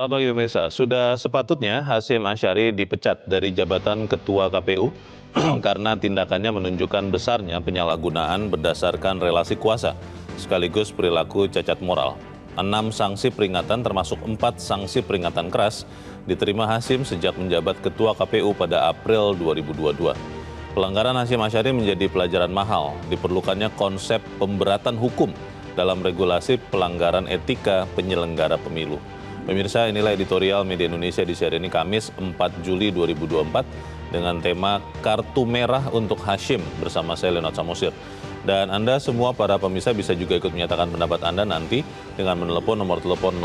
Selamat pagi pemirsa, sudah sepatutnya Hasyim Asyari dipecat dari jabatan Ketua KPU karena tindakannya menunjukkan besarnya penyalahgunaan berdasarkan relasi kuasa, sekaligus perilaku cacat moral. 6 sanksi peringatan termasuk 4 sanksi peringatan keras diterima Hasyim sejak menjabat Ketua KPU pada April 2022. Pelanggaran Hasyim Asyari menjadi pelajaran mahal, diperlukannya konsep pemberatan hukum dalam regulasi pelanggaran etika penyelenggara pemilu. Pemirsa, inilah editorial Media Indonesia di siaran ini Kamis 4 Juli 2024 dengan tema Kartu Merah untuk Hasyim bersama saya Leonard Samosir. Dan Anda semua para pemirsa bisa juga ikut menyatakan pendapat Anda nanti dengan menelepon nomor telepon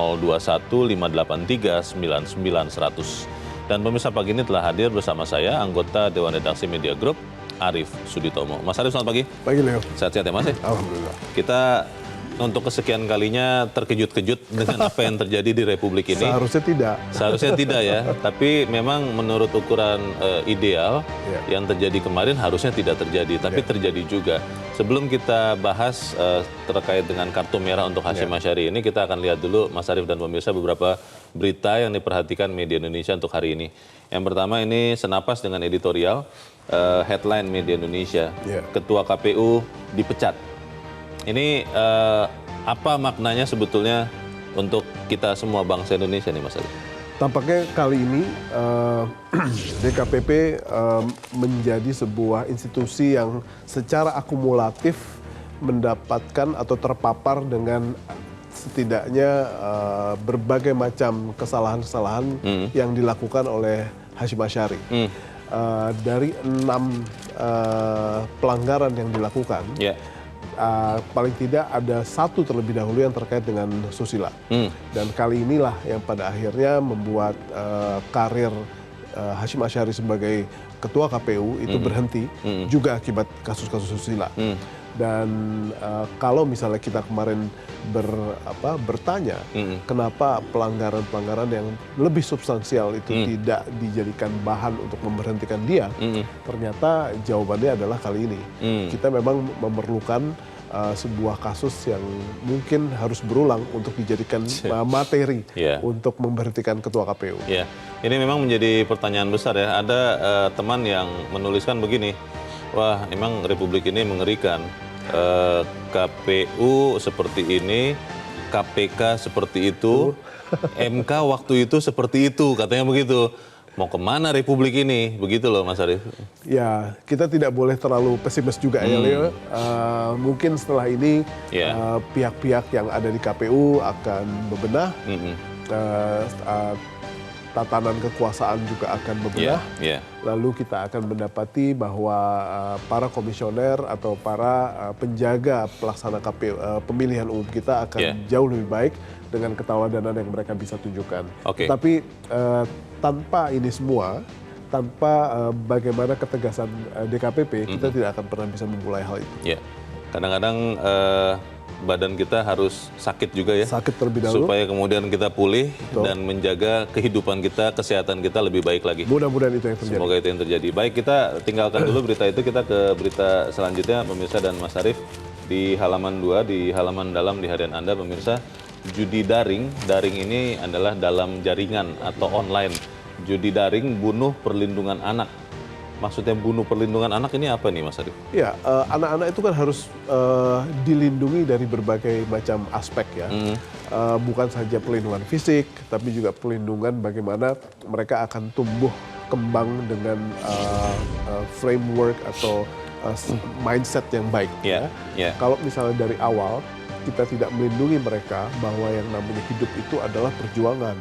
021-583-99-100. Dan pemirsa pagi ini telah hadir bersama saya anggota Dewan Redaksi Media Group Arief Suditomo. Mas Arief, selamat pagi. Pagi Leo. Sehat-sehat ya Mas? Alhamdulillah. Kita untuk kesekian kalinya terkejut-kejut dengan apa yang terjadi di Republik ini. Seharusnya tidak. Seharusnya tidak ya, tapi memang menurut ukuran ideal yang terjadi kemarin harusnya tidak terjadi, tapi terjadi juga. Sebelum kita bahas terkait dengan kartu merah untuk Hasyim Asyari ini, kita akan lihat dulu Mas Arief dan pemirsa beberapa berita yang diperhatikan Media Indonesia untuk hari ini. Yang pertama ini senapas dengan editorial headline Media Indonesia, Ketua KPU dipecat. Ini apa maknanya sebetulnya untuk kita semua bangsa Indonesia nih Mas Ali? Tampaknya kali ini DKPP menjadi sebuah institusi yang secara akumulatif mendapatkan atau terpapar dengan setidaknya berbagai macam kesalahan-kesalahan yang dilakukan oleh Hasyim Asyari. Dari 6 pelanggaran yang dilakukan, paling tidak ada 1 terlebih dahulu yang terkait dengan susila. Dan kali inilah yang pada akhirnya membuat karir Hasyim Asyari sebagai Ketua KPU itu berhenti juga akibat kasus-kasus susila. Dan kalau misalnya kita kemarin bertanya kenapa pelanggaran-pelanggaran yang lebih substansial itu tidak dijadikan bahan untuk memberhentikan dia, ternyata jawabannya adalah kali ini. Kita memang memerlukan sebuah kasus yang mungkin harus berulang untuk dijadikan materi untuk memberhentikan Ketua KPU. Ini memang menjadi pertanyaan besar ya. Ada teman yang menuliskan begini, wah memang Republik ini mengerikan. KPU seperti ini, KPK seperti itu, MK waktu itu seperti itu, katanya begitu. Mau kemana Republik ini? Begitu loh Mas Arief. Ya, kita tidak boleh terlalu pesimis juga ya Leo. Mungkin setelah ini pihak-pihak yang ada di KPU akan bebenah, tatanan kekuasaan juga akan bebenah. Lalu kita akan mendapati bahwa para komisioner atau para penjaga pelaksana KPU, pemilihan umum kita akan jauh lebih baik dengan ketauladanan yang mereka bisa tunjukkan. Tapi tanpa ini semua, tanpa bagaimana ketegasan DKPP, kita tidak akan pernah bisa memulai hal itu. Kadang-kadang badan kita harus sakit juga ya, sakit terlebih dahulu, supaya kemudian kita pulih dan menjaga kehidupan kita, kesehatan kita lebih baik lagi. Mudah-mudahan itu yang terjadi. Semoga itu yang terjadi. Baik, kita tinggalkan dulu berita itu, kita ke berita selanjutnya pemirsa dan Mas Arief. Di halaman 2, di halaman dalam di harian Anda pemirsa, judi daring ini adalah dalam jaringan atau online. Judi daring bunuh perlindungan anak. Maksudnya bunuh perlindungan anak ini apa nih Mas Arief? Ya, anak-anak itu kan harus dilindungi dari berbagai macam aspek ya. Bukan saja perlindungan fisik, tapi juga perlindungan bagaimana mereka akan tumbuh kembang dengan framework atau mindset yang baik. Kalau misalnya dari awal kita tidak melindungi mereka bahwa yang namanya hidup itu adalah perjuangan.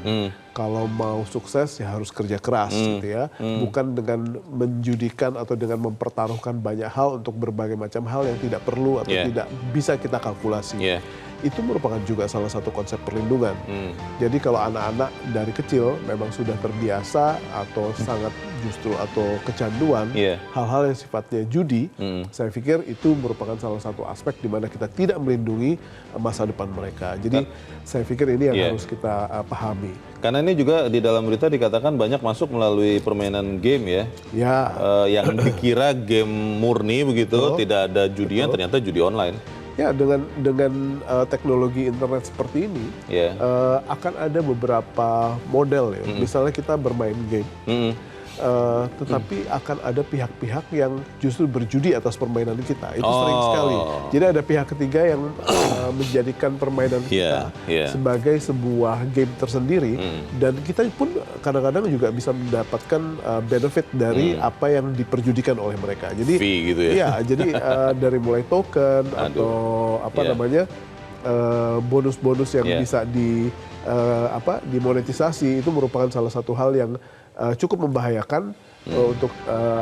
Kalau mau sukses ya harus kerja keras gitu ya. Bukan dengan menjudikan atau dengan mempertaruhkan banyak hal untuk berbagai macam hal yang tidak perlu atau tidak bisa kita kalkulasi. Itu merupakan juga salah satu konsep perlindungan. Jadi kalau anak-anak dari kecil memang sudah terbiasa atau sangat justru atau kecanduan hal-hal yang sifatnya judi, saya pikir itu merupakan salah satu aspek di mana kita tidak melindungi masa depan mereka. Jadi saya pikir ini yang harus kita pahami. Karena ini juga di dalam berita dikatakan banyak masuk melalui permainan game ya. Yang dikira game murni begitu, tidak ada judinya, ternyata judi online. Ya, dengan teknologi internet seperti ini, akan ada beberapa model ya. Misalnya kita bermain game, tetapi akan ada pihak-pihak yang justru berjudi atas permainan kita. Itu sering sekali. Jadi ada pihak ketiga yang menjadikan permainan kita sebagai sebuah game tersendiri, dan kita pun kadang-kadang juga bisa mendapatkan benefit dari apa yang diperjudikan oleh mereka. Jadi, fee gitu ya? Iya, jadi dari mulai token atau namanya bonus-bonus yang bisa dimonetisasi, itu merupakan salah satu hal yang cukup membahayakan untuk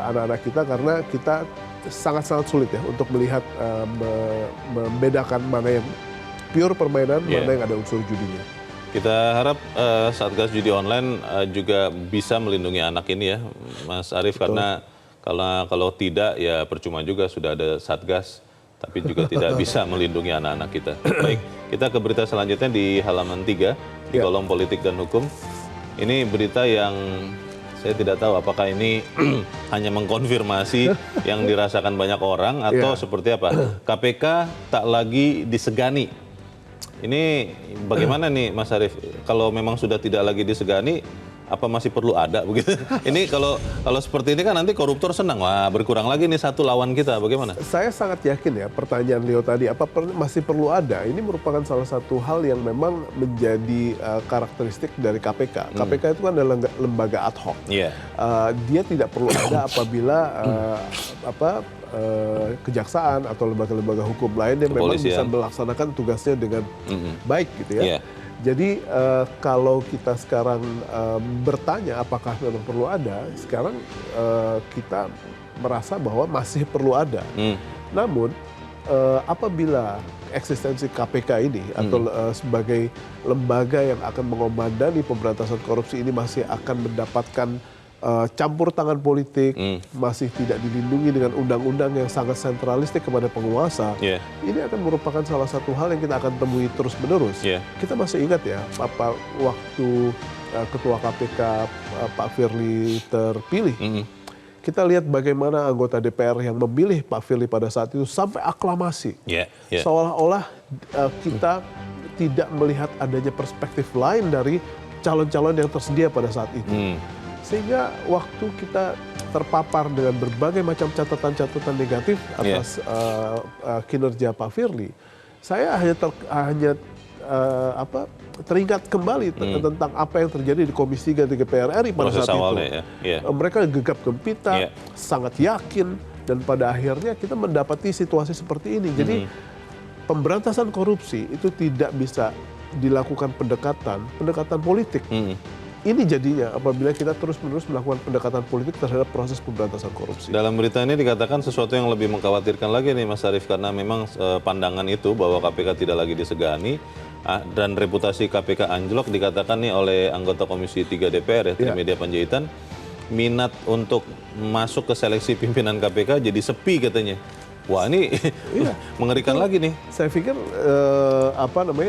anak-anak kita, karena kita sangat-sangat sulit ya untuk melihat membedakan mana yang pure permainan, mana yang ada unsur judinya. Kita harap Satgas Judi Online juga bisa melindungi anak ini ya, Mas Arief. Betul. Karena kalau tidak ya percuma juga, sudah ada Satgas tapi juga tidak bisa melindungi anak-anak kita. Baik, kita ke berita selanjutnya di halaman 3 di kolom politik dan hukum. Ini berita yang saya tidak tahu apakah ini hanya mengkonfirmasi yang dirasakan banyak orang atau seperti apa. KPK tak lagi disegani. Ini bagaimana nih Mas Arief? Kalau memang sudah tidak lagi disegani, apa masih perlu ada begitu? Ini kalau seperti ini kan nanti koruptor senang, wah berkurang lagi nih satu lawan kita, bagaimana? Saya sangat yakin ya, pertanyaan Leo tadi, masih perlu ada? Ini merupakan salah satu hal yang memang menjadi karakteristik dari KPK. KPK itu kan adalah lembaga ad hoc. Dia tidak perlu ada apabila kejaksaan atau lembaga-lembaga hukum lain yang memang bisa melaksanakan tugasnya dengan baik gitu ya. Jadi kalau kita sekarang bertanya apakah memang perlu ada, sekarang kita merasa bahwa masih perlu ada. Namun apabila eksistensi KPK ini atau sebagai lembaga yang akan mengomandani pemberantasan korupsi ini masih akan mendapatkan campur tangan politik, masih tidak dilindungi dengan undang-undang yang sangat sentralistik kepada penguasa, ini akan merupakan salah satu hal yang kita akan temui terus-menerus. Kita masih ingat ya, waktu Ketua KPK Pak Firly terpilih, kita lihat bagaimana anggota DPR yang memilih Pak Firly pada saat itu sampai aklamasi. Seolah-olah kita tidak melihat adanya perspektif lain dari calon-calon yang tersedia pada saat itu. Sehingga waktu kita terpapar dengan berbagai macam catatan-catatan negatif atas kinerja Pak Firly, saya hanya teringat kembali tentang apa yang terjadi di Komisi 3 DPR RI pada saat itu. Mereka gegap gempita, sangat yakin, dan pada akhirnya kita mendapati situasi seperti ini. Jadi pemberantasan korupsi itu tidak bisa dilakukan pendekatan politik. Ini jadinya apabila kita terus-menerus melakukan pendekatan politik terhadap proses pemberantasan korupsi. Dalam berita ini dikatakan sesuatu yang lebih mengkhawatirkan lagi nih Mas Arief, karena memang pandangan itu bahwa KPK tidak lagi disegani dan reputasi KPK anjlok, dikatakan nih oleh anggota Komisi 3 DPR ya, Trimedia Panjaitan, minat untuk masuk ke seleksi pimpinan KPK jadi sepi katanya. Wah ini mengerikan lagi nih. Saya pikir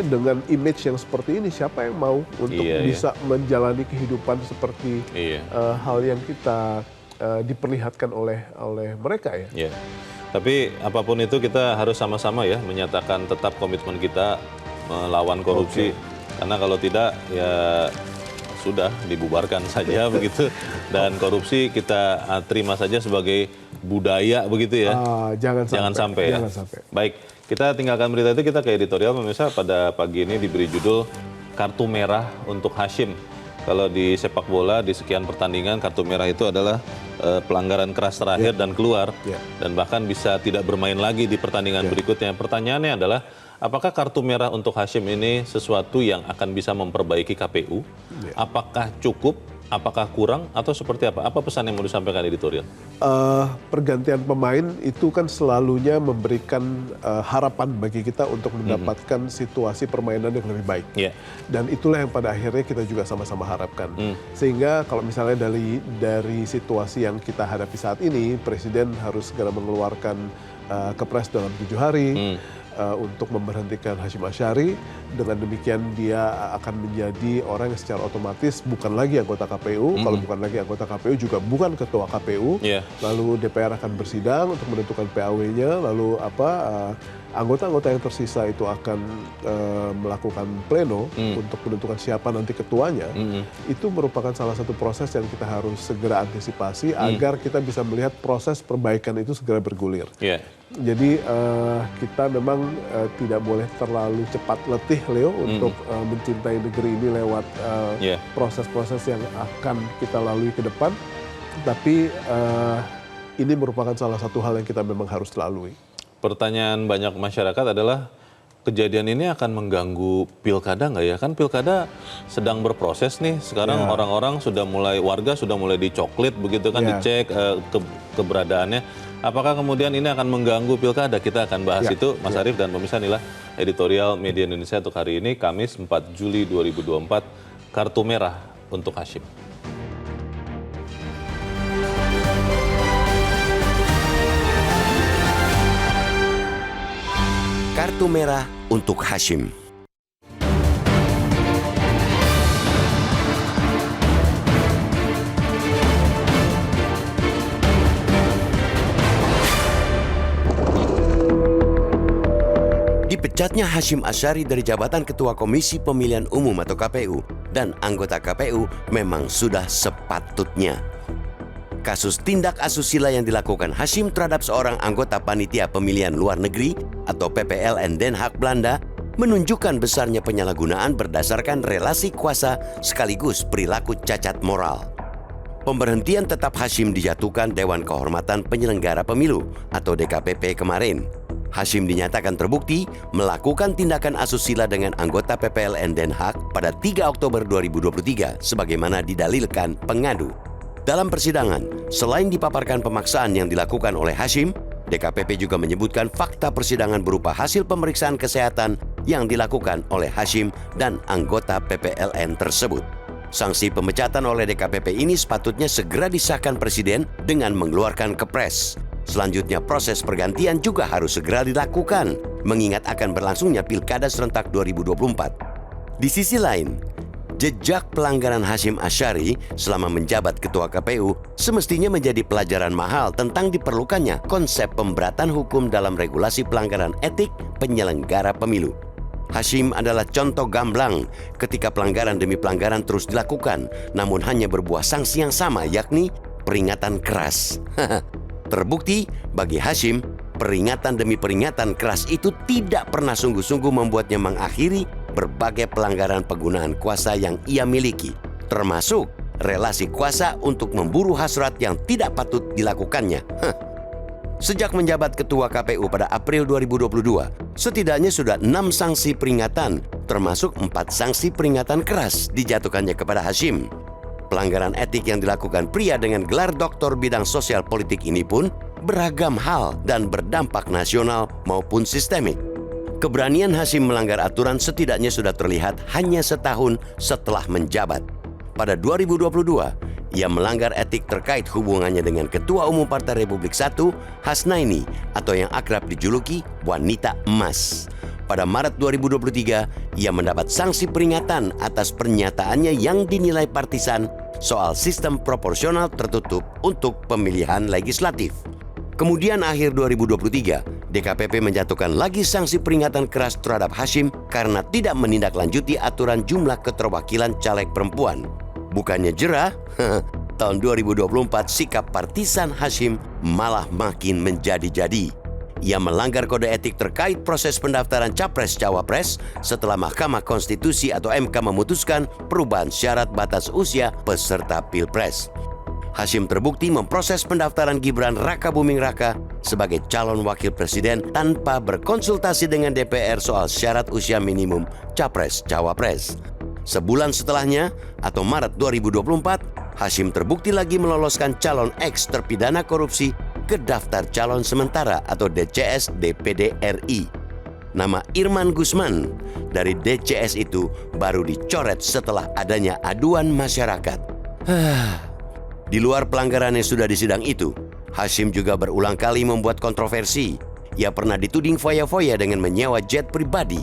dengan image yang seperti ini, siapa yang mau untuk bisa menjalani kehidupan seperti hal yang kita diperlihatkan oleh mereka ya. Tapi apapun itu kita harus sama-sama ya menyatakan tetap komitmen kita melawan korupsi. Karena kalau tidak ya sudah dibubarkan saja begitu, dan korupsi kita terima saja sebagai budaya begitu ya. Jangan sampai. Baik, kita tinggalkan berita itu, kita ke editorial. Pemirsa, pada pagi ini diberi judul kartu merah untuk Hashim. Kalau di sepak bola di sekian pertandingan, kartu merah itu adalah pelanggaran keras terakhir dan keluar, dan bahkan bisa tidak bermain lagi di pertandingan berikutnya. Pertanyaannya adalah, apakah kartu merah untuk Hashim ini sesuatu yang akan bisa memperbaiki KPU? Apakah cukup? Apakah kurang? Atau seperti apa? Apa pesan yang mau disampaikan editorial? Pergantian pemain itu kan selalunya memberikan harapan bagi kita untuk mendapatkan situasi permainan yang lebih baik. Dan itulah yang pada akhirnya kita juga sama-sama harapkan. Sehingga kalau misalnya dari situasi yang kita hadapi saat ini, Presiden harus segera mengeluarkan kepres dalam 7 hari. untuk memberhentikan Hasyim Asyari. Dengan demikian dia akan menjadi orang yang secara otomatis bukan lagi anggota KPU. Kalau bukan lagi anggota KPU juga bukan ketua KPU. Lalu DPR akan bersidang untuk menentukan PAW-nya. Lalu anggota-anggota yang tersisa itu akan melakukan pleno untuk menentukan siapa nanti ketuanya. Itu merupakan salah satu proses yang kita harus segera antisipasi agar kita bisa melihat proses perbaikan itu segera bergulir. Jadi kita memang tidak boleh terlalu cepat letih, Leo, untuk mencintai negeri ini lewat proses-proses yang akan kita lalui ke depan. Tapi ini merupakan salah satu hal yang kita memang harus lalui. Pertanyaan banyak masyarakat adalah kejadian ini akan mengganggu pilkada nggak ya? Kan pilkada sedang berproses nih. Sekarang orang-orang sudah mulai, warga sudah mulai dicoklit begitu kan, dicek keberadaannya. Apakah kemudian ini akan mengganggu pilkada? Kita akan bahas itu, Mas Arief dan pemirsa. Inilah editorial Media Indonesia untuk hari ini, Kamis 4 Juli 2024, kartu merah untuk Hasyim. Kartu merah untuk Hasyim. Dipecatnya Hasyim Asyari dari jabatan Ketua Komisi Pemilihan Umum atau KPU dan anggota KPU memang sudah sepatutnya. Kasus tindak asusila yang dilakukan Hasyim terhadap seorang anggota Panitia Pemilihan Luar Negeri atau PPLN Den Haag Belanda menunjukkan besarnya penyalahgunaan berdasarkan relasi kuasa sekaligus perilaku cacat moral. Pemberhentian tetap Hasyim dijatuhkan Dewan Kehormatan Penyelenggara Pemilu atau DKPP kemarin. Hasyim dinyatakan terbukti melakukan tindakan asusila dengan anggota PPLN Den Haag pada 3 Oktober 2023 sebagaimana didalilkan pengadu. Dalam persidangan, selain dipaparkan pemaksaan yang dilakukan oleh Hasyim, DKPP juga menyebutkan fakta persidangan berupa hasil pemeriksaan kesehatan yang dilakukan oleh Hasyim dan anggota PPLN tersebut. Sanksi pemecatan oleh DKPP ini sepatutnya segera disahkan Presiden dengan mengeluarkan Kepres. Selanjutnya proses pergantian juga harus segera dilakukan, mengingat akan berlangsungnya Pilkada serentak 2024. Di sisi lain, jejak pelanggaran Hasyim Asyari selama menjabat Ketua KPU semestinya menjadi pelajaran mahal tentang diperlukannya konsep pemberatan hukum dalam regulasi pelanggaran etik penyelenggara pemilu. Hasyim adalah contoh gamblang ketika pelanggaran demi pelanggaran terus dilakukan, namun hanya berbuah sanksi yang sama, yakni peringatan keras. Terbukti bagi Hasyim, peringatan demi peringatan keras itu tidak pernah sungguh-sungguh membuatnya mengakhiri berbagai pelanggaran penggunaan kuasa yang ia miliki, termasuk relasi kuasa untuk memburu hasrat yang tidak patut dilakukannya. Sejak menjabat Ketua KPU pada April 2022, setidaknya sudah 6 sanksi peringatan, termasuk 4 sanksi peringatan keras dijatuhkannya kepada Hasyim. Pelanggaran etik yang dilakukan pria dengan gelar doktor bidang sosial politik ini pun beragam hal dan berdampak nasional maupun sistemik. Keberanian Hasyim melanggar aturan setidaknya sudah terlihat hanya setahun setelah menjabat. Pada 2022, ia melanggar etik terkait hubungannya dengan Ketua Umum Partai Republik I, Hasnaini, atau yang akrab dijuluki Wanita Emas. Pada Maret 2023, ia mendapat sanksi peringatan atas pernyataannya yang dinilai partisan soal sistem proporsional tertutup untuk pemilihan legislatif. Kemudian akhir 2023, DKPP menjatuhkan lagi sanksi peringatan keras terhadap Hasyim karena tidak menindaklanjuti aturan jumlah keterwakilan caleg perempuan. Bukannya jerah, tahun 2024 sikap partisan Hasyim malah makin menjadi-jadi. Ia melanggar kode etik terkait proses pendaftaran Capres-Cawapres setelah Mahkamah Konstitusi atau MK memutuskan perubahan syarat batas usia peserta Pilpres. Hasyim terbukti memproses pendaftaran Gibran Rakabuming Raka sebagai calon wakil presiden tanpa berkonsultasi dengan DPR soal syarat usia minimum Capres-Cawapres. Sebulan setelahnya, atau Maret 2024, Hasyim terbukti lagi meloloskan calon ex terpidana korupsi ke daftar calon sementara atau DCS DPD RI. Nama Irman Gusman dari DCS itu baru dicoret setelah adanya aduan masyarakat. Di luar pelanggaran yang sudah disidang itu, Hasyim juga berulang kali membuat kontroversi. ia pernah dituding foya-foya dengan menyewa jet pribadi.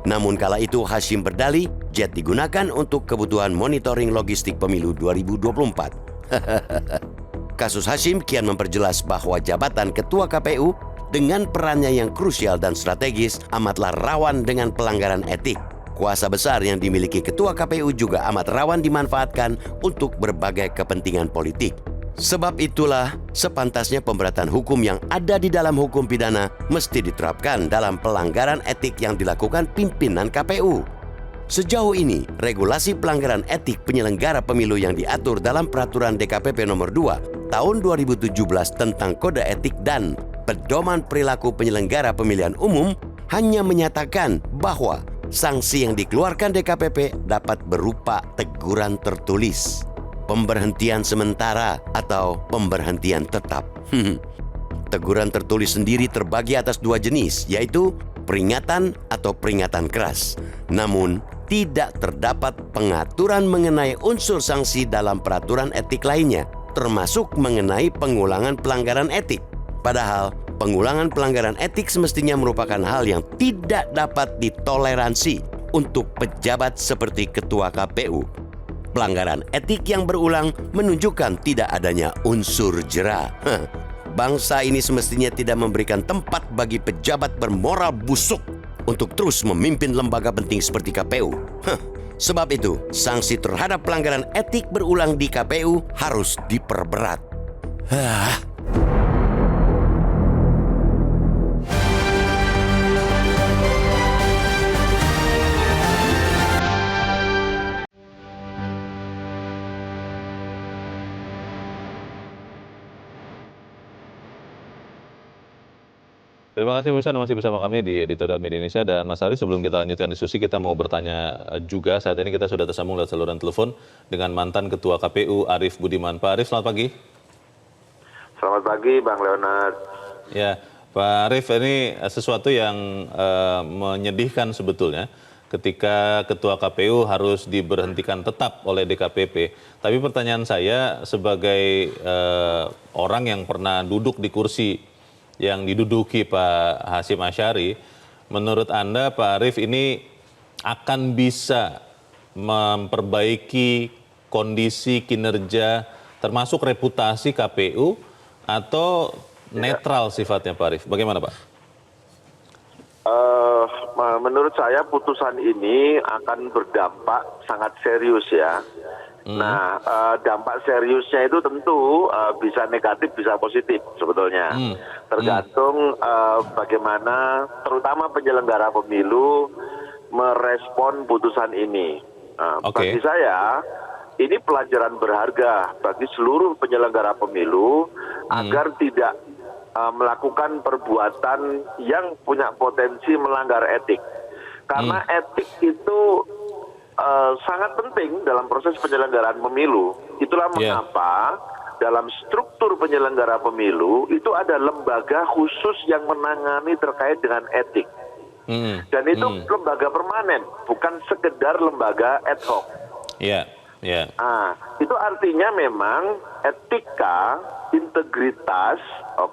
Namun kala itu Hashim berdalih jet digunakan untuk kebutuhan monitoring logistik pemilu 2024. Kasus Hashim kian memperjelas bahwa jabatan Ketua KPU dengan perannya yang krusial dan strategis amatlah rawan dengan pelanggaran etik. Kuasa besar yang dimiliki Ketua KPU juga amat rawan dimanfaatkan untuk berbagai kepentingan politik. Sebab itulah sepantasnya pemberatan hukum yang ada di dalam hukum pidana mesti diterapkan dalam pelanggaran etik yang dilakukan pimpinan KPU. Sejauh ini, regulasi pelanggaran etik penyelenggara pemilu yang diatur dalam Peraturan DKPP Nomor 2 Tahun 2017 tentang Kode Etik dan Pedoman Perilaku Penyelenggara Pemilihan Umum hanya menyatakan bahwa sanksi yang dikeluarkan DKPP dapat berupa teguran tertulis, pemberhentian sementara, atau pemberhentian tetap. Teguran tertulis sendiri terbagi atas dua jenis, yaitu peringatan atau peringatan keras. Namun, tidak terdapat pengaturan mengenai unsur sanksi dalam peraturan etik lainnya, termasuk mengenai pengulangan pelanggaran etik. Padahal, pengulangan pelanggaran etik semestinya merupakan hal yang tidak dapat ditoleransi untuk pejabat seperti Ketua KPU. Pelanggaran etik yang berulang menunjukkan tidak adanya unsur jera. Bangsa ini semestinya tidak memberikan tempat bagi pejabat bermoral busuk untuk terus memimpin lembaga penting seperti KPU. Sebab itu, sanksi terhadap pelanggaran etik berulang di KPU harus diperberat. Terima kasih Musa, masih bersama kami di Editorial Media Indonesia. Dan Mas Ari, sebelum kita lanjutkan diskusi, kita mau bertanya juga. Saat ini kita sudah tersambung lewat saluran telepon dengan mantan Ketua KPU Arief Budiman. Pak Arief, selamat pagi. Selamat pagi Bang Leonard. Ya, Pak Arief, ini sesuatu yang menyedihkan sebetulnya ketika Ketua KPU harus diberhentikan tetap oleh DKPP. Tapi pertanyaan saya sebagai orang yang pernah duduk di kursi yang diduduki Pak Hashim Asyari, menurut Anda Pak Arief ini akan bisa memperbaiki kondisi kinerja termasuk reputasi KPU atau netral sifatnya Pak Arief? Bagaimana Pak? Menurut saya putusan ini akan berdampak sangat serius ya. Nah, dampak seriusnya itu tentu bisa negatif, bisa positif sebetulnya. Tergantung bagaimana terutama penyelenggara pemilu merespon putusan ini. Bagi saya, ini pelajaran berharga bagi seluruh penyelenggara pemilu agar tidak melakukan perbuatan yang punya potensi melanggar etik. Karena etik itu sangat penting dalam proses penyelenggaraan pemilu. Itulah mengapa dalam struktur penyelenggara pemilu itu ada lembaga khusus yang menangani terkait dengan etik. Dan itu lembaga permanen, bukan sekedar lembaga ad hoc. Itu artinya memang etika, integritas,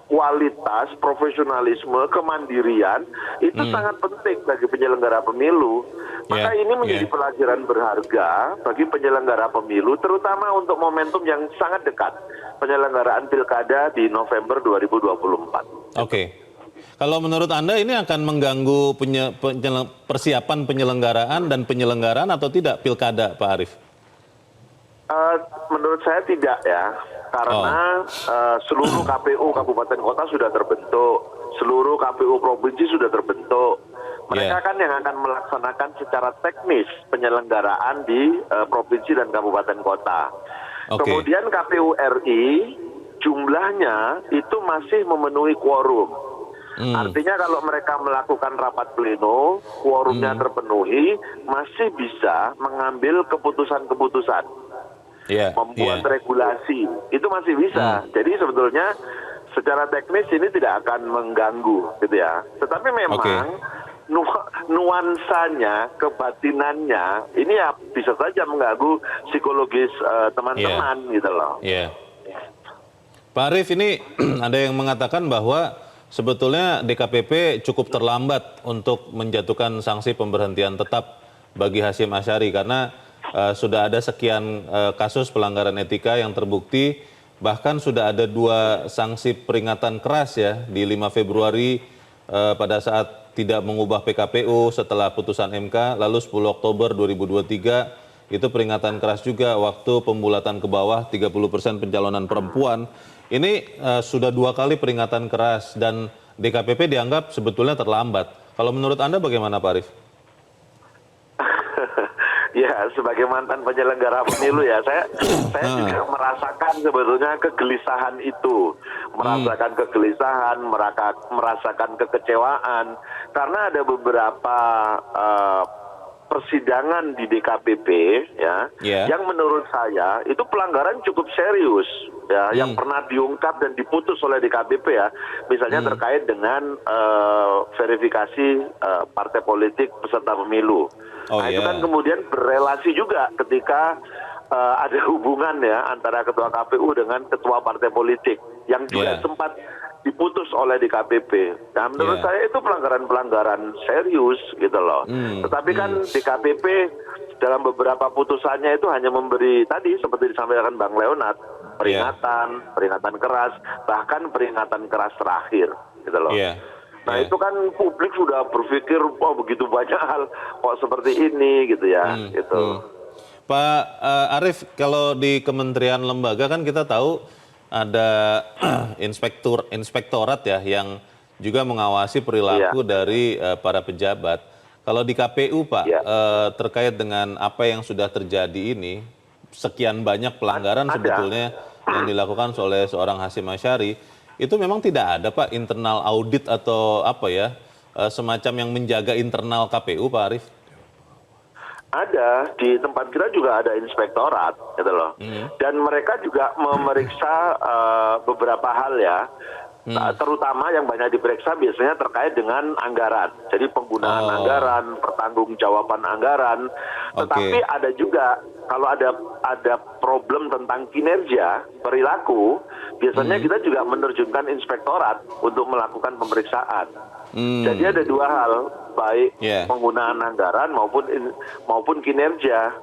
kualitas, profesionalisme, kemandirian itu sangat penting bagi penyelenggara pemilu. Maka ini menjadi pelajaran berharga bagi penyelenggara pemilu, terutama untuk momentum yang sangat dekat, penyelenggaraan pilkada di November 2024. Kalau menurut Anda ini akan mengganggu persiapan penyelenggaraan dan penyelenggaraan atau tidak pilkada, Pak Arief? Menurut saya tidak ya, karena seluruh KPU kabupaten kota sudah terbentuk, seluruh KPU provinsi sudah terbentuk. Mereka kan yang akan melaksanakan secara teknis penyelenggaraan di provinsi dan kabupaten kota. Kemudian KPU RI jumlahnya itu masih memenuhi quorum. Artinya kalau mereka melakukan rapat pleno, quorumnya terpenuhi, masih bisa mengambil keputusan-keputusan. Membuat regulasi, itu masih bisa. Jadi sebetulnya secara teknis ini tidak akan mengganggu gitu ya. Tetapi memang nuansanya, kebatinannya ini ya bisa saja mengganggu psikologis teman-teman gitu loh. Pak Arief, ini ada yang mengatakan bahwa sebetulnya DKPP cukup terlambat untuk menjatuhkan sanksi pemberhentian tetap bagi Hasyim Asyari karena sudah ada sekian kasus pelanggaran etika yang terbukti, bahkan sudah ada 2 sanksi peringatan keras ya di 5 Februari pada saat tidak mengubah PKPU setelah putusan MK, lalu 10 Oktober 2023 itu peringatan keras juga waktu pembulatan ke bawah 30% pencalonan perempuan. Ini sudah 2 kali peringatan keras dan DKPP dianggap sebetulnya terlambat. Kalau menurut Anda bagaimana Pak Arief? Ya, sebagai mantan penyelenggara pemilu ya, saya juga merasakan sebetulnya kegelisahan itu, merasakan kegelisahan, merasakan kekecewaan, karena ada beberapa persidangan di DKPP ya, yang menurut saya itu pelanggaran cukup serius ya, yang pernah diungkap dan diputus oleh DKPP ya, misalnya terkait dengan verifikasi partai politik peserta pemilu. Itu kan kemudian berelasi juga ketika ada hubungan ya antara ketua KPU dengan ketua partai politik yang juga sempat diputus oleh DKPP. Nah, menurut saya itu pelanggaran-pelanggaran serius gitu loh. Tetapi kan DKPP dalam beberapa putusannya itu hanya memberi tadi seperti disampaikan Bang Leonard, peringatan keras, bahkan peringatan keras terakhir gitu loh. Nah itu kan publik sudah berpikir, wah begitu banyak hal kok seperti ini gitu ya. Gitu. Pak Arief, kalau di kementerian lembaga kan kita tahu ada inspektorat ya yang juga mengawasi perilaku dari para pejabat. Kalau di KPU Pak, terkait dengan apa yang sudah terjadi ini, sekian banyak pelanggaran sebetulnya yang dilakukan oleh seorang Hasyim Asyari, itu memang tidak ada Pak internal audit atau apa ya, semacam yang menjaga internal KPU Pak Arief? Ada, di tempat kita juga ada inspektorat gitu loh. Dan mereka juga memeriksa beberapa hal ya. Terutama yang banyak diperiksa biasanya terkait dengan anggaran. Jadi penggunaan anggaran, pertanggungjawaban anggaran. Tetapi ada juga kalau ada problem tentang kinerja, perilaku, biasanya kita juga menerjunkan inspektorat untuk melakukan pemeriksaan. Jadi ada 2 hal, baik penggunaan anggaran maupun kinerja,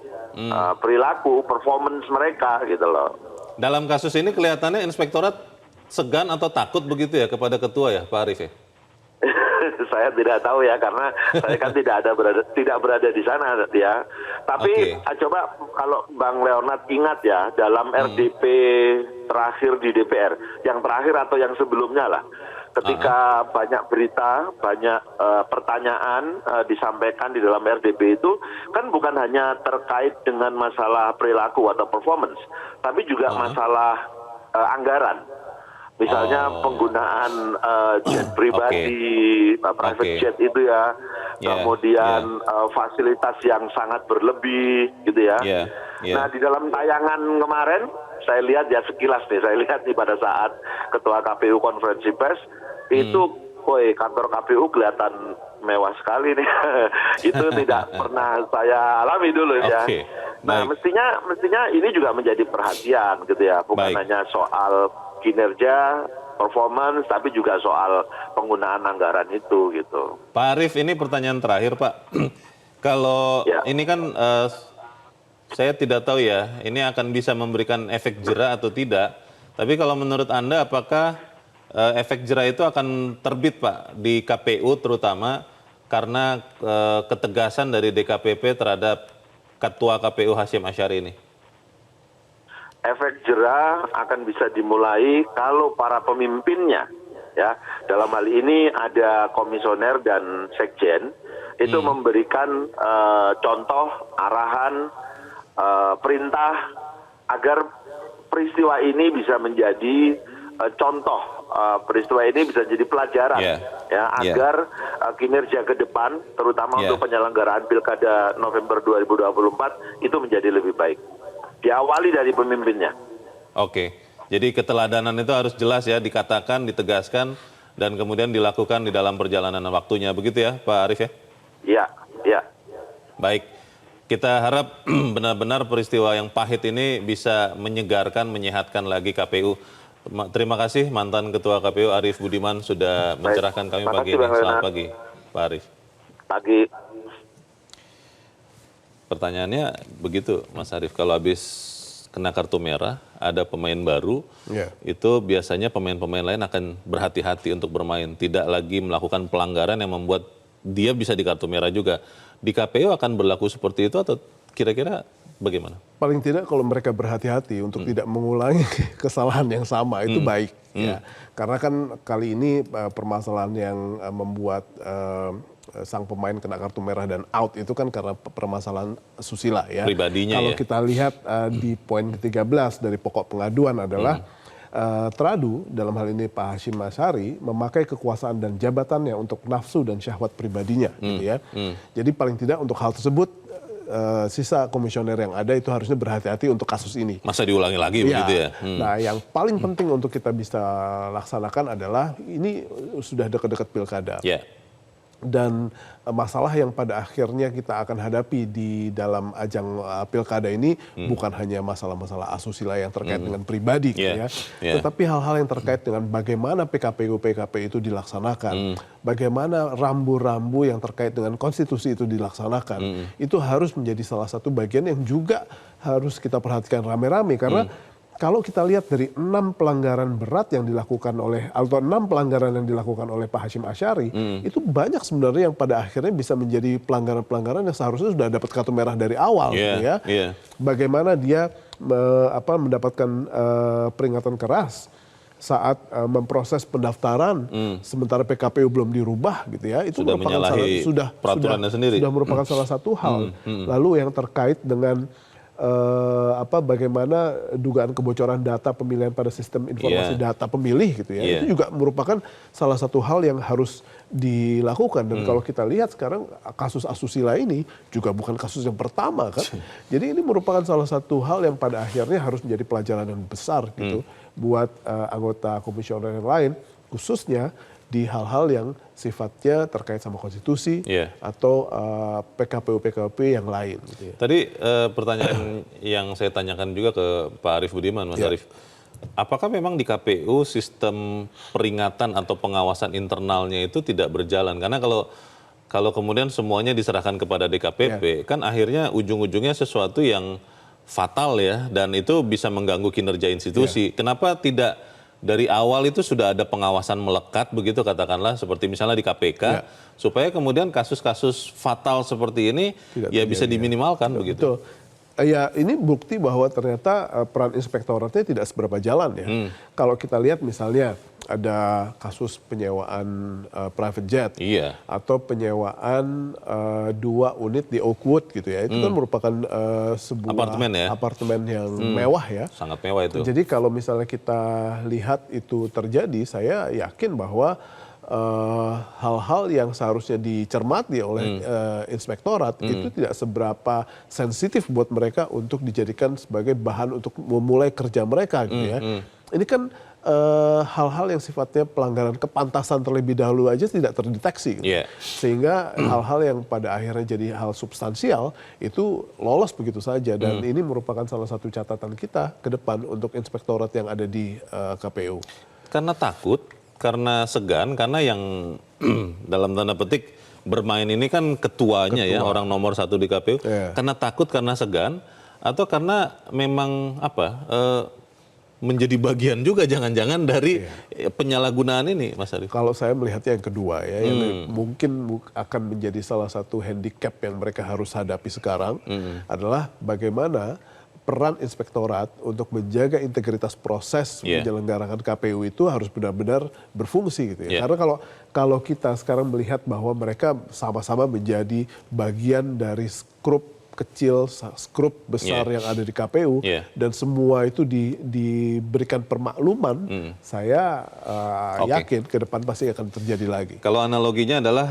perilaku, performance mereka gitu loh. Dalam kasus ini kelihatannya inspektorat segan atau takut begitu ya kepada ketua ya Pak Arief ya? Saya tidak tahu ya karena saya kan tidak berada di sana ya. Tapi coba kalau Bang Leonard ingat ya dalam RDP terakhir di DPR, yang terakhir atau yang sebelumnya lah, ketika banyak berita, banyak pertanyaan disampaikan di dalam RDP itu kan bukan hanya terkait dengan masalah perilaku atau performance, tapi juga masalah anggaran. Misalnya penggunaan jet pribadi, private jet itu ya, kemudian fasilitas yang sangat berlebih gitu ya. Nah di dalam tayangan kemarin saya lihat ya sekilas nih, saya lihat nih pada saat Ketua KPU konferensi pers itu, kantor KPU kelihatan mewah sekali nih. Itu tidak pernah saya alami dulu ya. Nah mestinya ini juga menjadi perhatian gitu ya, bukan hanya soal kinerja, performance, tapi juga soal penggunaan anggaran itu gitu. Pak Arief, ini pertanyaan terakhir Pak. Kalau ini kan saya tidak tahu ya, ini akan bisa memberikan efek jera atau tidak. Tapi kalau menurut Anda, apakah efek jera itu akan terbit Pak di KPU terutama karena ketegasan dari DKPP terhadap Ketua KPU Hasyim Asyari ini? Efek jera akan bisa dimulai kalau para pemimpinnya, ya dalam hal ini ada komisioner dan sekjen, itu memberikan contoh, arahan, perintah agar peristiwa ini bisa menjadi contoh, peristiwa ini bisa jadi pelajaran, agar kinerja ke depan, terutama untuk penyelenggaraan Pilkada November 2024 itu menjadi lebih baik. Diawali dari pemimpinnya. Oke, jadi keteladanan itu harus jelas ya, dikatakan, ditegaskan, dan kemudian dilakukan di dalam perjalanan waktunya, begitu ya Pak Arief ya? Iya. Baik, kita harap benar-benar peristiwa yang pahit ini bisa menyegarkan, menyehatkan lagi KPU. Terima kasih mantan Ketua KPU Arief Budiman sudah mencerahkan kami Terima pagi kasih, ini. Bang Selamat Renat. pagi, Pak Arief. Pagi. Pertanyaannya begitu, Mas Arief, kalau habis kena kartu merah, ada pemain baru, Iya. itu biasanya pemain-pemain lain akan berhati-hati untuk bermain, tidak lagi melakukan pelanggaran yang membuat dia bisa di kartu merah juga. Di KPU akan berlaku seperti itu atau kira-kira bagaimana? Paling tidak kalau mereka berhati-hati untuk tidak mengulangi kesalahan yang sama itu baik ya. Karena kan kali ini permasalahan yang membuat sang pemain kena kartu merah dan out itu kan karena permasalahan asusila ya. Pribadinya kalau ya. kita lihat di poin ke-13 dari pokok pengaduan adalah Tradu dalam hal ini Pak Hashim Asyari memakai kekuasaan dan jabatannya untuk nafsu dan syahwat pribadinya gitu ya. Jadi paling tidak untuk hal tersebut sisa komisioner yang ada itu harusnya berhati-hati untuk kasus ini. Masa diulangi lagi begitu ya? Nah, yang paling penting untuk kita bisa laksanakan adalah ini sudah dekat-dekat pilkada. Ya. Dan masalah yang pada akhirnya kita akan hadapi di dalam ajang pilkada ini bukan hanya masalah-masalah asusila yang terkait dengan pribadi gitu ya. Tetapi hal-hal yang terkait dengan bagaimana PKPU-PKP itu dilaksanakan, bagaimana rambu-rambu yang terkait dengan konstitusi itu dilaksanakan, itu harus menjadi salah satu bagian yang juga harus kita perhatikan rame-rame karena kalau kita lihat dari 6 pelanggaran berat yang dilakukan oleh atau 6 pelanggaran yang dilakukan oleh Pak Hashim Asyari itu banyak sebenarnya yang pada akhirnya bisa menjadi pelanggaran-pelanggaran yang seharusnya sudah dapat kartu merah dari awal gitu ya. Bagaimana dia mendapatkan peringatan keras saat memproses pendaftaran sementara PKPU belum dirubah gitu ya. Itu Sudah menyalahi peraturannya sendiri. Sudah merupakan salah satu hal. Lalu yang terkait dengan bagaimana dugaan kebocoran data pemilihan pada sistem informasi data pemilih gitu ya. Itu juga merupakan salah satu hal yang harus dilakukan dan kalau kita lihat sekarang kasus asusila ini juga bukan kasus yang pertama kan. Jadi ini merupakan salah satu hal yang pada akhirnya harus menjadi pelajaran yang besar gitu buat anggota komisioner yang lain khususnya di hal-hal yang sifatnya terkait sama konstitusi atau PKPU-PKP yang lain. Gitu ya. Tadi pertanyaan yang saya tanyakan juga ke Pak Arief Budiman, Mas Arief. Apakah memang di KPU sistem peringatan atau pengawasan internalnya itu tidak berjalan? Karena kalau kemudian semuanya diserahkan kepada DKPP, kan akhirnya ujung-ujungnya sesuatu yang fatal ya, dan itu bisa mengganggu kinerja institusi. Kenapa tidak dari awal itu sudah ada pengawasan melekat begitu katakanlah seperti misalnya di KPK supaya kemudian kasus-kasus fatal seperti ini bisa diminimalkan begitu. Betul. Ya ini bukti bahwa ternyata peran inspektoratnya tidak seberapa jalan ya. Kalau kita lihat misalnya ada kasus penyewaan private jet atau penyewaan 2 unit di Oakwood gitu ya. Itu kan merupakan sebuah apartemen yang mewah ya. Sangat mewah itu. Jadi kalau misalnya kita lihat itu terjadi, saya yakin bahwa hal-hal yang seharusnya dicermati oleh inspektorat itu tidak seberapa sensitif buat mereka untuk dijadikan sebagai bahan untuk memulai kerja mereka gitu ya. Ini kan hal-hal yang sifatnya pelanggaran kepantasan terlebih dahulu aja tidak terdeteksi gitu. Sehingga hal-hal yang pada akhirnya jadi hal substansial itu lolos begitu saja dan ini merupakan salah satu catatan kita ke depan untuk inspektorat yang ada di KPU. Karena takut, karena segan, karena yang dalam tanda petik bermain ini kan ketuanya ya, orang nomor 1 di KPU. Karena takut, karena segan, atau karena memang menjadi bagian juga jangan-jangan dari penyalahgunaan ini, Mas Arief? Kalau saya melihatnya yang kedua ya, yang mungkin akan menjadi salah satu handicap yang mereka harus hadapi sekarang adalah bagaimana peran inspektorat untuk menjaga integritas proses menyelenggarakan KPU itu harus benar-benar berfungsi gitu ya. Karena kalau kita sekarang melihat bahwa mereka sama-sama menjadi bagian dari skrup kecil, skrup besar yang ada di KPU dan semua itu diberikan permakluman, saya yakin ke depan pasti akan terjadi lagi. Kalau analoginya adalah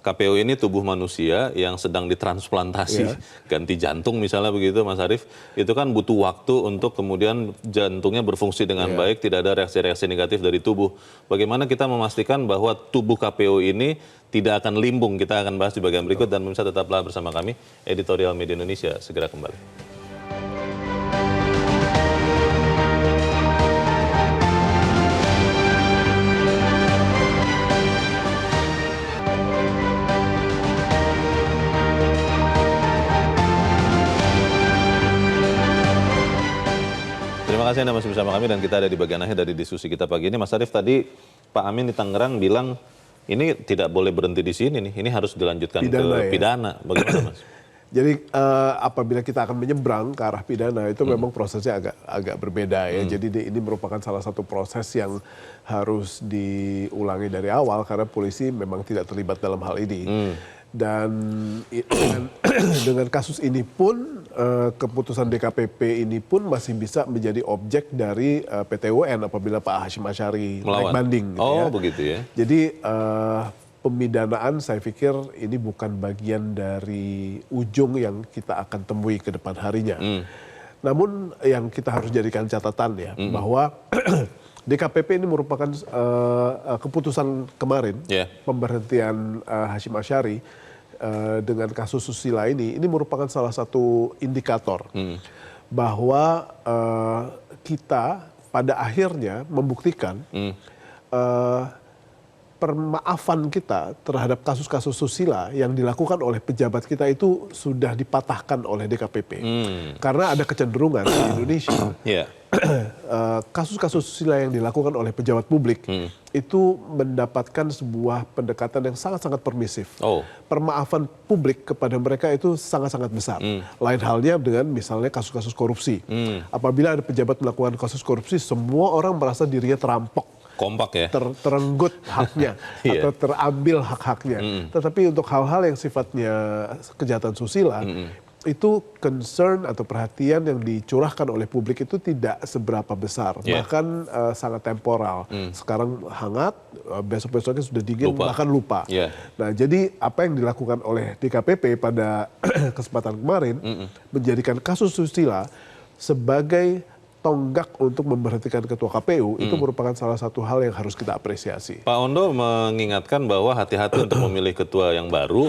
KPU ini tubuh manusia yang sedang ditransplantasi, ganti jantung misalnya begitu Mas Arief, itu kan butuh waktu untuk kemudian jantungnya berfungsi dengan baik, tidak ada reaksi-reaksi negatif dari tubuh. Bagaimana kita memastikan bahwa tubuh KPU ini tidak akan limbung? Kita akan bahas di bagian berikut dan pemirsa tetaplah bersama kami, Editorial Media Indonesia segera kembali. kasih Anda masih bersama kami dan kita ada di bagian akhir dari diskusi kita pagi ini. Mas Arief, tadi Pak Amin di Tangerang bilang ini tidak boleh berhenti di sini nih, ini harus dilanjutkan Pidana, ke pidana. Bagaimana Mas? Jadi apabila kita akan menyeberang ke arah pidana itu memang prosesnya agak berbeda ya. Jadi ini merupakan salah satu proses yang harus diulangi dari awal karena polisi memang tidak terlibat dalam hal ini. Dan dengan kasus ini pun keputusan DKPP ini pun masih bisa menjadi objek dari PT UN apabila Pak Hashim Asyari naik banding. Gitu ya. Begitu ya. Jadi pemidanaan saya pikir ini bukan bagian dari ujung yang kita akan temui ke depan harinya. Namun yang kita harus jadikan catatan ya bahwa DKPP ini merupakan keputusan kemarin pemberhentian Hashim Asyari dengan kasus susila ini merupakan salah satu indikator bahwa kita pada akhirnya membuktikan permaafan kita terhadap kasus-kasus susila yang dilakukan oleh pejabat kita itu sudah dipatahkan oleh DKPP. Karena ada kecenderungan di Indonesia, kasus-kasus susila yang dilakukan oleh pejabat publik itu mendapatkan sebuah pendekatan yang sangat-sangat permisif. Permaafan publik kepada mereka itu sangat-sangat besar. Lain halnya dengan misalnya kasus-kasus korupsi. Apabila ada pejabat melakukan kasus korupsi, semua orang merasa dirinya terampok. Kompak ya? Terenggut haknya atau terambil hak-haknya. Tetapi untuk hal-hal yang sifatnya kejahatan susila, itu concern atau perhatian yang dicurahkan oleh publik itu tidak seberapa besar. Bahkan sangat temporal. Sekarang hangat, besok-besoknya sudah dingin, bahkan lupa. Nah, jadi apa yang dilakukan oleh DKPP pada kesempatan kemarin, menjadikan kasus susila sebagai tonggak untuk memberhentikan ketua KPU itu merupakan salah satu hal yang harus kita apresiasi. Pak Ondo mengingatkan bahwa hati-hati untuk memilih ketua yang baru,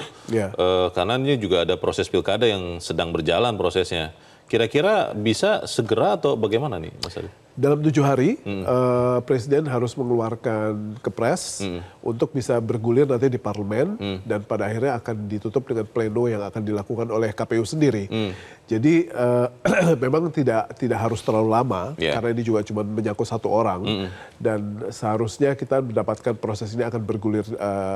karena ini juga ada proses pilkada yang sedang berjalan prosesnya. Kira-kira bisa segera atau bagaimana nih, Mas Arief? Dalam 7 hari, Presiden harus mengeluarkan kepres untuk bisa bergulir nanti di parlemen dan pada akhirnya akan ditutup dengan pleno yang akan dilakukan oleh KPU sendiri. Jadi memang tidak harus terlalu lama karena ini juga cuma menyangkut satu orang dan seharusnya kita mendapatkan proses ini akan bergulir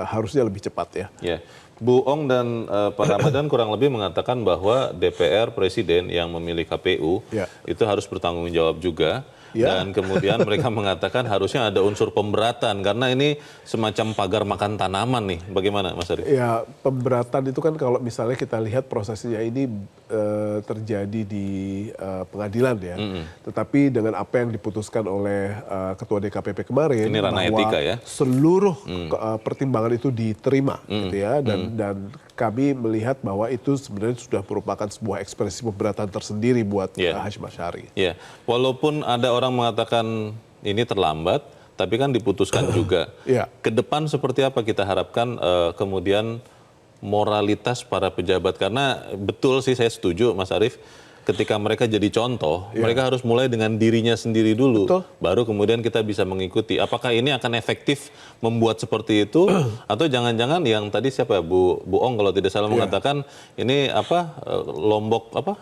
harusnya lebih cepat ya. Bu Ong dan Pak Ramadan kurang lebih mengatakan bahwa DPR Presiden yang memilih KPU itu harus bertanggung jawab juga. Dan kemudian mereka mengatakan harusnya ada unsur pemberatan karena ini semacam pagar makan tanaman nih. Bagaimana Mas Arief? Ya, pemberatan itu kan kalau misalnya kita lihat prosesnya ini terjadi di pengadilan ya. Tetapi dengan apa yang diputuskan oleh Ketua DKPP kemarin ini ranah etika ya. Seluruh pertimbangan itu diterima gitu ya dan kami melihat bahwa itu sebenarnya sudah merupakan sebuah ekspresi pemberatan tersendiri buat Hashim Asyari. Walaupun ada orang mengatakan ini terlambat, tapi kan diputuskan juga. Ke depan seperti apa kita harapkan kemudian moralitas para pejabat? Karena betul sih saya setuju Mas Arief, ketika mereka jadi contoh, mereka harus mulai dengan dirinya sendiri dulu. Baru kemudian kita bisa mengikuti. Apakah ini akan efektif membuat seperti itu? Atau jangan-jangan yang tadi siapa ya, Bu Ong kalau tidak salah mengatakan ini apa, Lombok apa?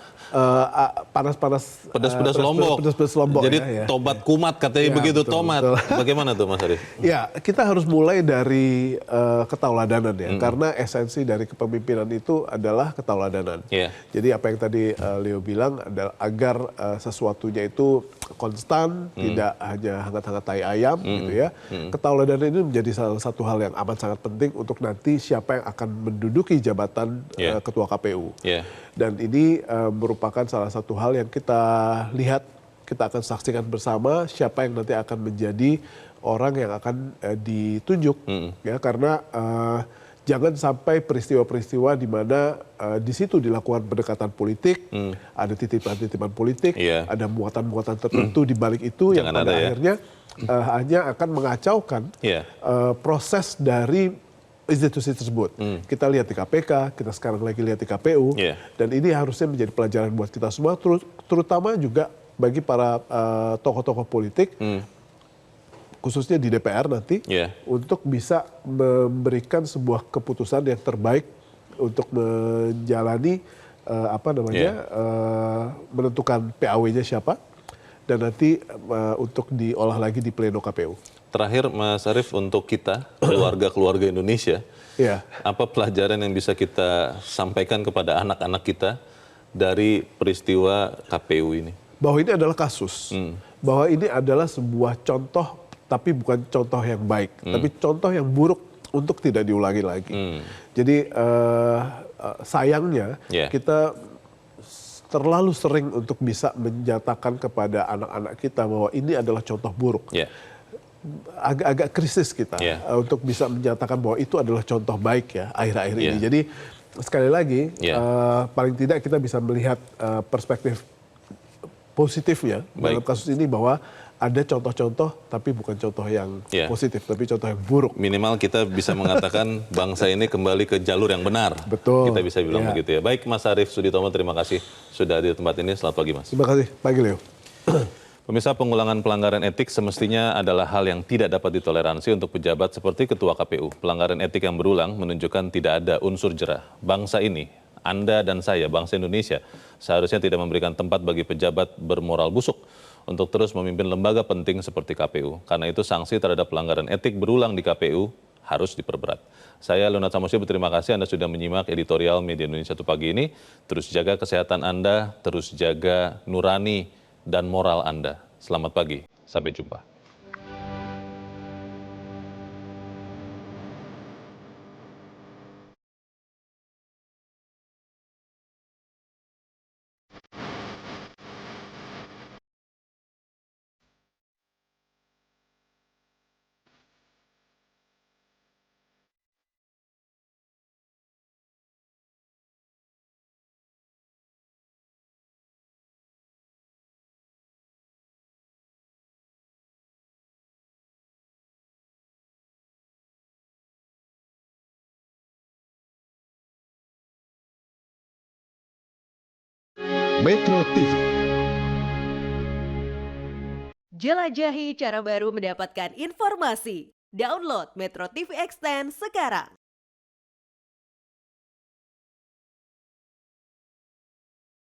Panas-panas. Pedas-pedas Lombok. Pedas-pedas Lombok. Jadi tobat kumat katanya begitu, tomat. Bagaimana tuh Mas Arief? Ya, kita harus mulai dari ketauladanan ya. Karena esensi dari kepemimpinan itu adalah ketauladanan. Jadi apa yang tadi Leo bilang adalah agar sesuatunya itu konstan, tidak hanya hangat-hangat tai ayam gitu ya. Ketauladanan ini menjadi salah satu hal yang amat sangat penting untuk nanti siapa yang akan menduduki jabatan ketua KPU. Dan ini merupakan salah satu hal yang kita lihat, kita akan saksikan bersama siapa yang nanti akan menjadi orang yang akan ditunjuk ya, karena jangan sampai peristiwa-peristiwa di mana di situ dilakukan pendekatan politik, ada titipan-titipan politik, ada muatan-muatan tertentu di balik itu yang pada akhirnya hanya akan mengacaukan proses dari institusi tersebut. Kita lihat di KPK, kita sekarang lagi lihat di KPU, dan ini harusnya menjadi pelajaran buat kita semua, terutama juga bagi para tokoh-tokoh politik, khususnya di DPR nanti, untuk bisa memberikan sebuah keputusan yang terbaik untuk menjalani menentukan PAW-nya siapa, dan nanti untuk diolah lagi di pleno KPU. Terakhir Mas Arief, untuk kita, keluarga-keluarga Indonesia, Ya. apa pelajaran yang bisa kita sampaikan kepada anak-anak kita dari peristiwa KPU ini? Bahwa ini adalah kasus, bahwa ini adalah sebuah contoh, tapi bukan contoh yang baik, tapi contoh yang buruk untuk tidak diulangi lagi. Jadi sayangnya kita terlalu sering untuk bisa menyatakan kepada anak-anak kita bahwa ini adalah contoh buruk. Agak krisis kita untuk bisa menyatakan bahwa itu adalah contoh baik ya akhir-akhir ini. Jadi sekali lagi paling tidak kita bisa melihat perspektif positifnya dalam kasus ini, bahwa ada contoh-contoh tapi bukan contoh yang positif, tapi contoh yang buruk. Minimal kita bisa mengatakan bangsa ini kembali ke jalur yang benar. Betul. Kita bisa bilang begitu ya. Baik, Mas Arief Suditomo, terima kasih sudah di tempat ini. Selamat pagi, Mas. Terima kasih. Pagi, Leo. Pemirsa, pengulangan pelanggaran etik semestinya adalah hal yang tidak dapat ditoleransi untuk pejabat seperti Ketua KPU. Pelanggaran etik yang berulang menunjukkan tidak ada unsur jera. Bangsa ini, Anda dan saya, bangsa Indonesia, seharusnya tidak memberikan tempat bagi pejabat bermoral busuk untuk terus memimpin lembaga penting seperti KPU. Karena itu sanksi terhadap pelanggaran etik berulang di KPU harus diperberat. Saya Leonard Samosir berterima kasih Anda sudah menyimak editorial Media Indonesia 1 pagi ini. Terus jaga kesehatan Anda, terus jaga nurani dan moral Anda. Selamat pagi, sampai jumpa. Metro TV. Jelajahi cara baru mendapatkan informasi. Download Metro TV Extend sekarang.